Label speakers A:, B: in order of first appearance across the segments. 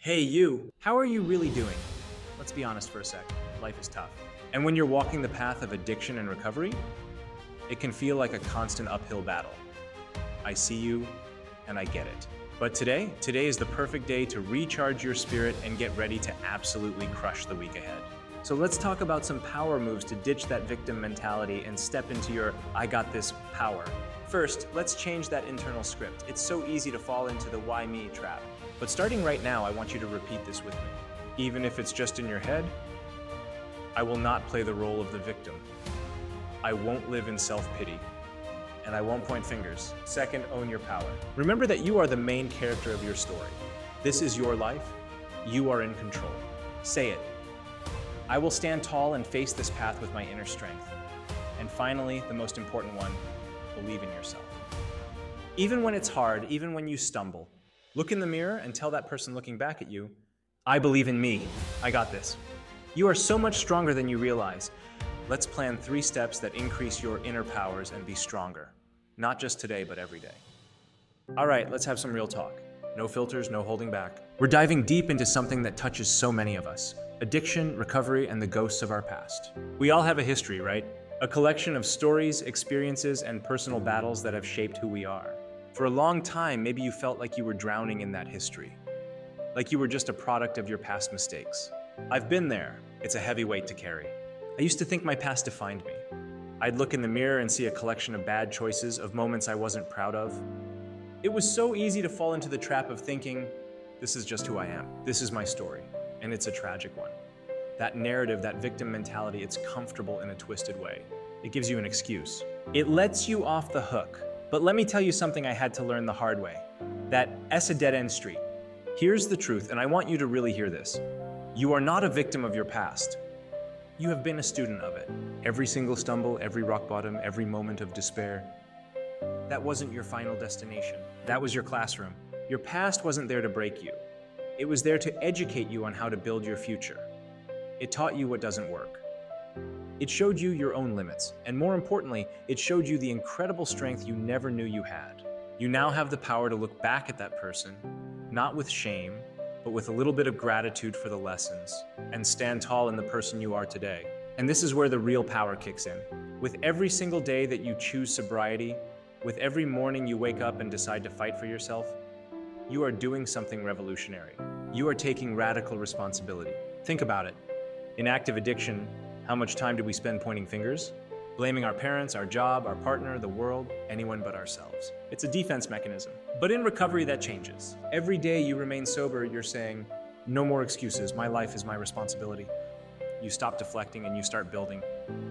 A: Hey you, how are you really doing? Let's be honest for a sec, life is tough. And when you're walking the path of addiction and recovery, it can feel like a constant uphill battle. I see you, and I get it. But today is the perfect day to recharge your spirit and get ready to absolutely crush the week ahead. So let's talk about some power moves to ditch that victim mentality and step into your I got this power. First, let's change that internal script. It's so easy to fall into the why me trap. But starting right now, I want you to repeat this with me. Even if it's just in your head, I will not play the role of the victim. I won't live in self-pity. And I won't point fingers. Second, own your power. Remember that you are the main character of your story. This is your life. You are in control. Say it. I will stand tall and face this path with my inner strength. And finally, the most important one, believe in yourself. Even when it's hard, even when you stumble, look in the mirror and tell that person looking back at you, I believe in me. I got this. You are so much stronger than you realize. Let's plan 3 steps that increase your inner powers and be stronger. Not just today, but every day. All right, let's have some real talk. No filters, no holding back. We're diving deep into something that touches so many of us. Addiction, recovery, and the ghosts of our past. We all have a history, right? A collection of stories, experiences, and personal battles that have shaped who we are. For a long time, maybe you felt like you were drowning in that history. Like you were just a product of your past mistakes. I've been there. It's a heavy weight to carry. I used to think my past defined me. I'd look in the mirror and see a collection of bad choices, of moments I wasn't proud of. It was so easy to fall into the trap of thinking, this is just who I am. This is my story, and it's a tragic one. That narrative, that victim mentality, it's comfortable in a twisted way. It gives you an excuse. It lets you off the hook. But let me tell you something I had to learn the hard way. That S a dead-end street. Here's the truth, and I want you to really hear this. You are not a victim of your past. You have been a student of it. Every single stumble, every rock bottom, every moment of despair. That wasn't your final destination. That was your classroom. Your past wasn't there to break you. It was there to educate you on how to build your future. It taught you what doesn't work. It showed you your own limits, and more importantly, it showed you the incredible strength you never knew you had. You now have the power to look back at that person, not with shame, but with a little bit of gratitude for the lessons, and stand tall in the person you are today. And this is where the real power kicks in. With every single day that you choose sobriety, with every morning you wake up and decide to fight for yourself, you are doing something revolutionary. You are taking radical responsibility. Think about it. In active addiction, how much time do we spend pointing fingers? Blaming our parents, our job, our partner, the world, anyone but ourselves. It's a defense mechanism. But in recovery, that changes. Every day you remain sober, you're saying, no more excuses, my life is my responsibility. You stop deflecting and you start building.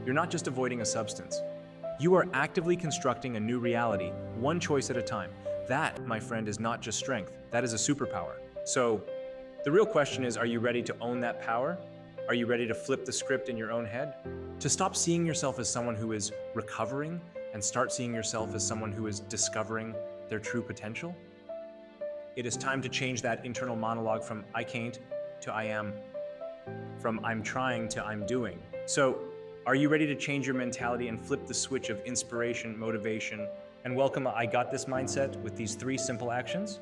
A: You're not just avoiding a substance. You are actively constructing a new reality, one choice at a time. That, my friend, is not just strength. That is a superpower. So, the real question is, are you ready to own that power? Are you ready to flip the script in your own head? To stop seeing yourself as someone who is recovering and start seeing yourself as someone who is discovering their true potential? It is time to change that internal monologue from I can't to I am, from I'm trying to I'm doing. So, are you ready to change your mentality and flip the switch of inspiration, motivation, and welcome a I got this mindset with these 3 simple actions?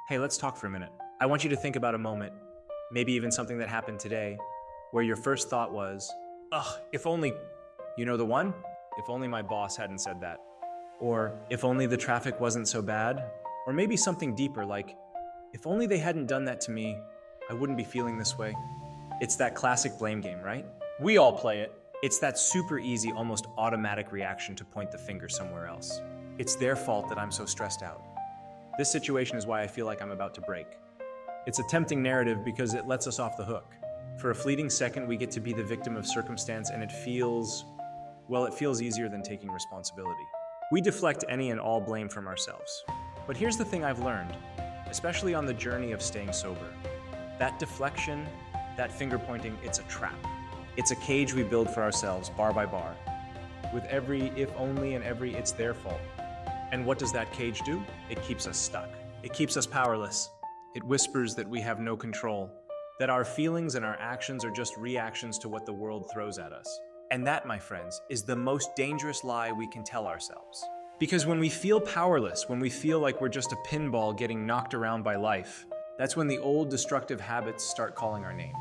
A: Hey, let's talk for a minute. I want you to think about a moment, maybe even something that happened today, where your first thought was, if only, you know the one? If only my boss hadn't said that. Or if only the traffic wasn't so bad. Or maybe something deeper like, if only they hadn't done that to me, I wouldn't be feeling this way. It's that classic blame game, right? We all play it. It's that super easy, almost automatic reaction to point the finger somewhere else. It's their fault that I'm so stressed out. This situation is why I feel like I'm about to break. It's a tempting narrative because it lets us off the hook. For a fleeting second, we get to be the victim of circumstance, and it feels easier than taking responsibility. We deflect any and all blame from ourselves. But here's the thing I've learned, especially on the journey of staying sober. That deflection, that finger pointing, it's a trap. It's a cage we build for ourselves, bar by bar. With every if only and every it's their fault. And what does that cage do? It keeps us stuck. It keeps us powerless. It whispers that we have no control, that our feelings and our actions are just reactions to what the world throws at us. And that, my friends, is the most dangerous lie we can tell ourselves. Because when we feel powerless, when we feel like we're just a pinball getting knocked around by life, that's when the old destructive habits start calling our name.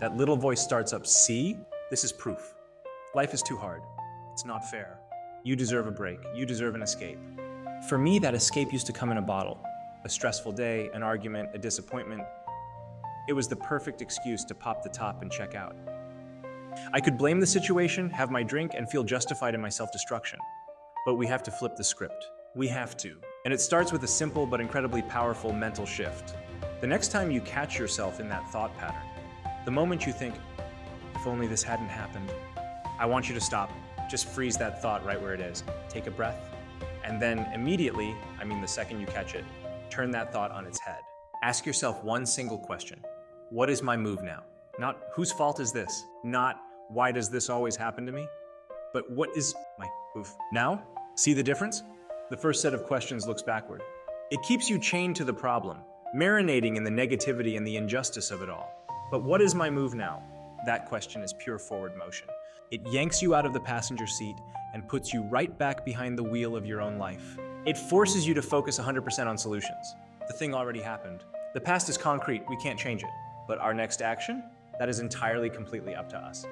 A: That little voice starts up, see? This is proof. Life is too hard. It's not fair. You deserve a break. You deserve an escape. For me, that escape used to come in a bottle. A stressful day, an argument, a disappointment. It was the perfect excuse to pop the top and check out. I could blame the situation, have my drink, and feel justified in my self-destruction. But we have to flip the script. We have to. And it starts with a simple but incredibly powerful mental shift. The next time you catch yourself in that thought pattern, the moment you think, if only this hadn't happened, I want you to stop. Just freeze that thought right where it is. Take a breath, and then immediately, the second you catch it, turn that thought on its head. Ask yourself one single question. What is my move now? Not whose fault is this? Not why does this always happen to me? But what is my move now? See the difference? The first set of questions looks backward. It keeps you chained to the problem, marinating in the negativity and the injustice of it all. But what is my move now? That question is pure forward motion. It yanks you out of the passenger seat and puts you right back behind the wheel of your own life. It forces you to focus 100% on solutions. The thing already happened. The past is concrete, we can't change it. But our next action? That is entirely completely up to us.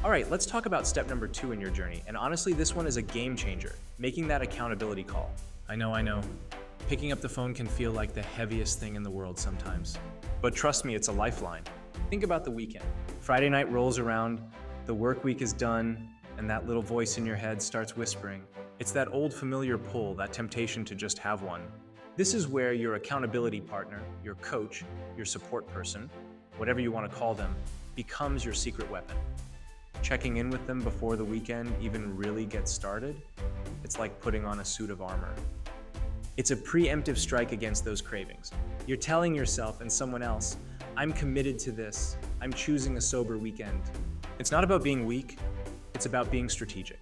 A: All right, let's talk about step number 2 in your journey. And honestly, this one is a game changer, making that accountability call. I know. Picking up the phone can feel like the heaviest thing in the world sometimes. But trust me, it's a lifeline. Think about the weekend. Friday night rolls around, the work week is done, and that little voice in your head starts whispering. It's that old familiar pull, that temptation to just have one. This is where your accountability partner, your coach, your support person, whatever you want to call them, becomes your secret weapon. Checking in with them before the weekend even really gets started, it's like putting on a suit of armor. It's a preemptive strike against those cravings. You're telling yourself and someone else, I'm committed to this. I'm choosing a sober weekend. It's not about being weak, it's about being strategic.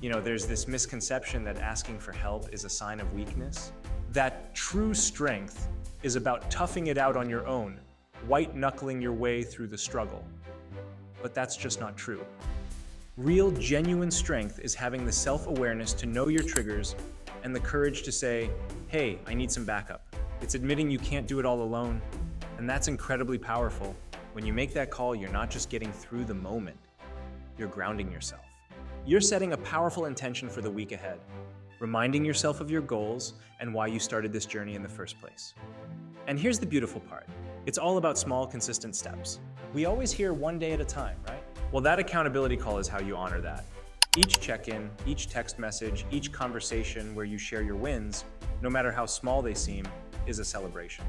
A: There's this misconception that asking for help is a sign of weakness. That true strength is about toughing it out on your own, white-knuckling your way through the struggle. But that's just not true. Real, genuine strength is having the self-awareness to know your triggers and the courage to say, hey, I need some backup. It's admitting you can't do it all alone, and that's incredibly powerful. When you make that call, you're not just getting through the moment, you're grounding yourself. You're setting a powerful intention for the week ahead, reminding yourself of your goals and why you started this journey in the first place. And here's the beautiful part. It's all about small, consistent steps. We always hear one day at a time, right? Well, that accountability call is how you honor that. Each check-in, each text message, each conversation where you share your wins, no matter how small they seem, is a celebration.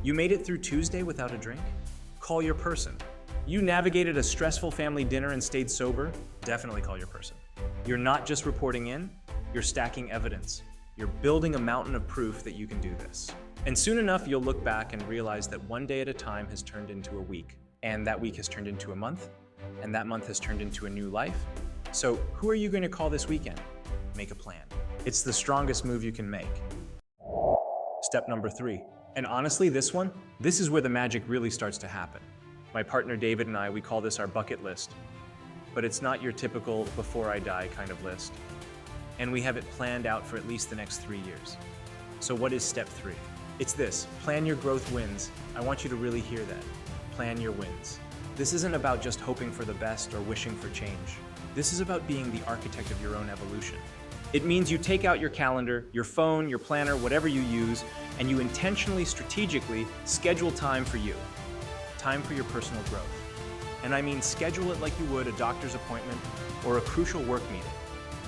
A: You made it through Tuesday without a drink? Call your person. You navigated a stressful family dinner and stayed sober? Definitely call your person. You're not just reporting in, you're stacking evidence. You're building a mountain of proof that you can do this. And soon enough, you'll look back and realize that one day at a time has turned into a week, and that week has turned into a month, and that month has turned into a new life. So who are you going to call this weekend? Make a plan. It's the strongest move you can make. Step number 3. And honestly, this is where the magic really starts to happen. My partner David and I, we call this our bucket list. But it's not your typical before I die kind of list. And we have it planned out for at least the next 3 years. So what is step 3? It's this: plan your growth wins. I want you to really hear that. Plan your wins. This isn't about just hoping for the best or wishing for change. This is about being the architect of your own evolution. It means you take out your calendar, your phone, your planner, whatever you use, and you intentionally, strategically schedule time for you. Time for your personal growth. And I mean schedule it like you would a doctor's appointment or a crucial work meeting.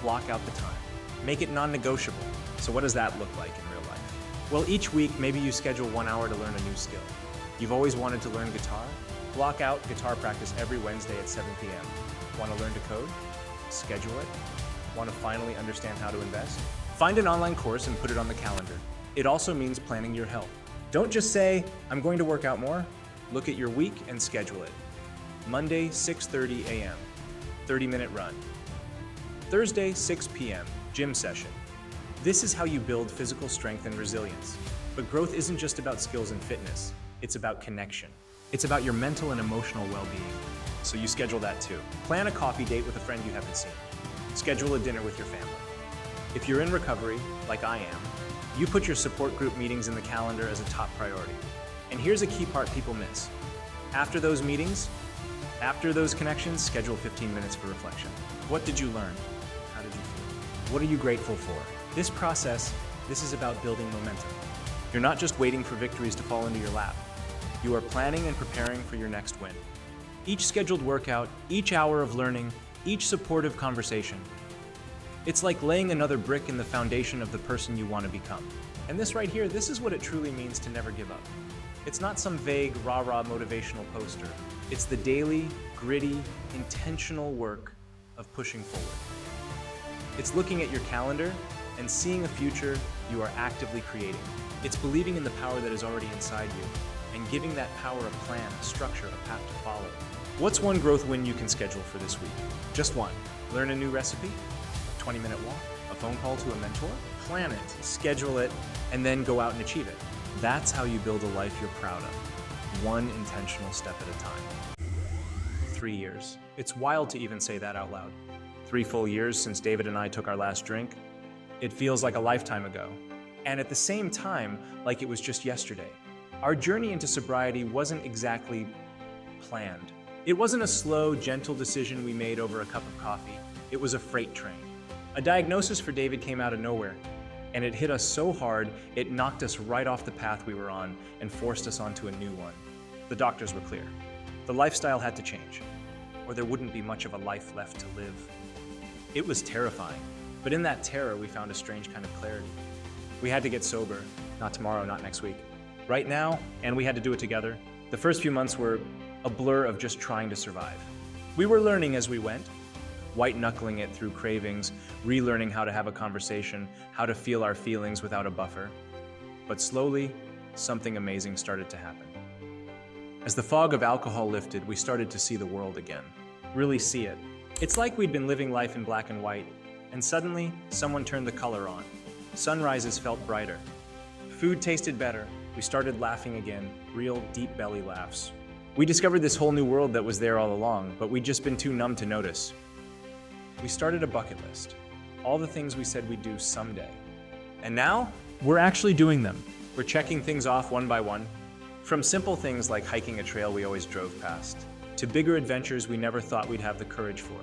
A: Block out the time. Make it non-negotiable. So what does that look like in real life? Well, each week, maybe you schedule 1 hour to learn a new skill. You've always wanted to learn guitar? Block out guitar practice every Wednesday at 7 p.m. Want to learn to code? Schedule it. Want to finally understand how to invest? Find an online course and put it on the calendar. It also means planning your health. Don't just say, I'm going to work out more. Look at your week and schedule it. Monday, 6:30 a.m., 30-minute run. Thursday, 6 p.m., gym session. This is how you build physical strength and resilience. But growth isn't just about skills and fitness. It's about connection. It's about your mental and emotional well-being. So you schedule that too. Plan a coffee date with a friend you haven't seen. Schedule a dinner with your family. If you're in recovery, like I am, you put your support group meetings in the calendar as a top priority. And here's a key part people miss. After those meetings, after those connections, schedule 15 minutes for reflection. What did you learn? How did you feel? What are you grateful for? This process, this is about building momentum. You're not just waiting for victories to fall into your lap. You are planning and preparing for your next win. Each scheduled workout, each hour of learning, each supportive conversation. It's like laying another brick in the foundation of the person you want to become. And this right here, this is what it truly means to never give up. It's not some vague, rah-rah motivational poster. It's the daily, gritty, intentional work of pushing forward. It's looking at your calendar and seeing a future you are actively creating. It's believing in the power that is already inside you and giving that power a plan, a structure, a path to follow. What's one growth win you can schedule for this week? Just one. Learn a new recipe, a 20-minute walk, a phone call to a mentor. Plan it, schedule it, and then go out and achieve it. That's how you build a life you're proud of, one intentional step at a time. 3 years. It's wild to even say that out loud. 3 full years since David and I took our last drink. It feels like a lifetime ago. And at the same time, like it was just yesterday. Our journey into sobriety wasn't exactly planned. It wasn't a slow, gentle decision we made over a cup of coffee. It was a freight train. A diagnosis for David came out of nowhere. And it hit us so hard, it knocked us right off the path we were on and forced us onto a new one. The doctors were clear. The lifestyle had to change, or there wouldn't be much of a life left to live. It was terrifying, but in that terror, we found a strange kind of clarity. We had to get sober, not tomorrow, not next week. Right now, and we had to do it together. The first few months were a blur of just trying to survive. We were learning as we went, white-knuckling it through cravings, relearning how to have a conversation, how to feel our feelings without a buffer. But slowly, something amazing started to happen. As the fog of alcohol lifted, we started to see the world again. Really see it. It's like we'd been living life in black and white, and suddenly, someone turned the color on. Sunrises felt brighter. Food tasted better. We started laughing again, real deep belly laughs. We discovered this whole new world that was there all along, but we'd just been too numb to notice. We started a bucket list, all the things we said we'd do someday. And now, we're actually doing them. We're checking things off one by one, from simple things like hiking a trail we always drove past, to bigger adventures we never thought we'd have the courage for.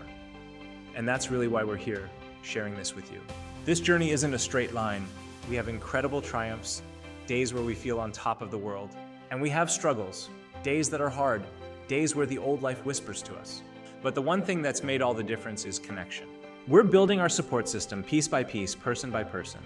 A: And that's really why we're here, sharing this with you. This journey isn't a straight line. We have incredible triumphs, days where we feel on top of the world, and we have struggles, days that are hard, days where the old life whispers to us. But the one thing that's made all the difference is connection. We're building our support system piece by piece, person by person.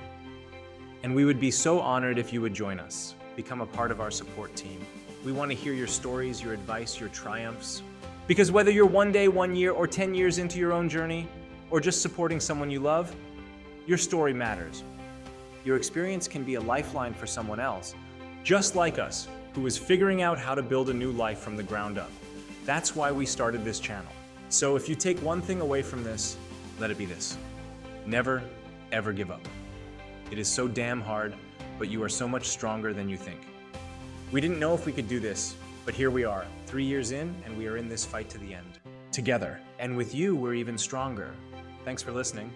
A: And we would be so honored if you would join us, become a part of our support team. We want to hear your stories, your advice, your triumphs. Because whether you're 1 day, 1 year, or 10 years into your own journey, or just supporting someone you love, your story matters. Your experience can be a lifeline for someone else, just like us, who is figuring out how to build a new life from the ground up. That's why we started this channel. So if you take one thing away from this, let it be this. Never, ever give up. It is so damn hard, but you are so much stronger than you think. We didn't know if we could do this, but here we are, 3 years in, and we are in this fight to the end. Together. And with you, we're even stronger. Thanks for listening.